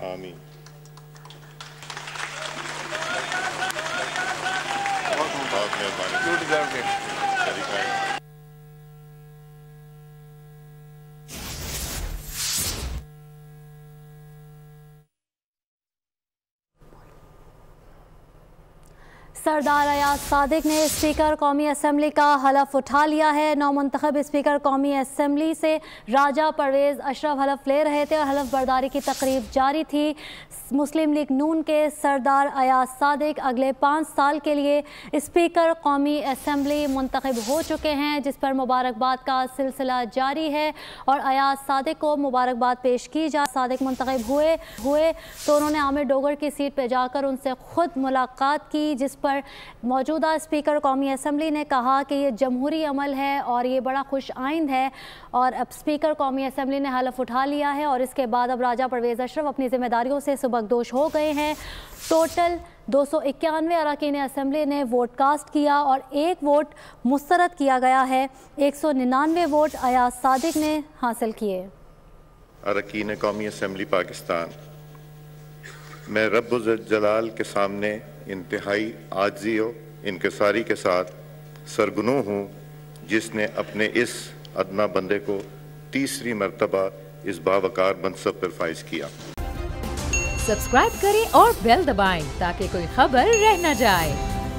आमीन। बहुत मेहरबानी। सरदार अयाज सादिक ने स्पीकर कौमी असम्बली का हलफ उठा लिया है। नौमुंतखब स्पीकर कौमी असम्बली से राजा परवेज़ अशरफ हलफ ले रहे थे और हलफ बर्दारी की तकरीब जारी थी। मुस्लिम लीग नून के सरदार अयाज सादिक अगले 5 साल के लिए स्पीकर कौमी असम्बली मुंतखब हो चुके हैं, जिस पर मुबारकबाद का सिलसिला जारी है और अयाज सादिक को मुबारकबाद पेश की जा। सादिक मुंतखब हुए तो उन्होंने आमिर डोगर की सीट पर जाकर उनसे खुद मुलाकात की, जिस पर मौजूदा स्पीकर कौमी असम्बली ने कहा कि ये जमहूरी अमल है और ये बड़ा खुश आइंद है। और अब स्पीकर कौमी असम्बली ने हलफ उठा लिया है और इसके बाद अब राजा परवेज़ अशरफ अपनी जिम्मेदारियों से सुबकदोश हो गए हैं। टोटल 291 अरकान असम्बली ने वोट कास्ट किया और 1 वोट मुस्तरद किया गया है। 199 वोट अयाज सादिक ने हासिल किए। अरकान कौमी असम्बली पाकिस्तान, मैं रब्बुल जलाल के सामने इंतहाई आजिज़ी और इनकिसारी के साथ सरगुनू हूँ, जिसने अपने इस अदना बंदे को तीसरी मरतबा इस बावकार मनसब पर फाइज किया। सब्सक्राइब करें और बेल दबाएं ताकि कोई खबर रह न जाए।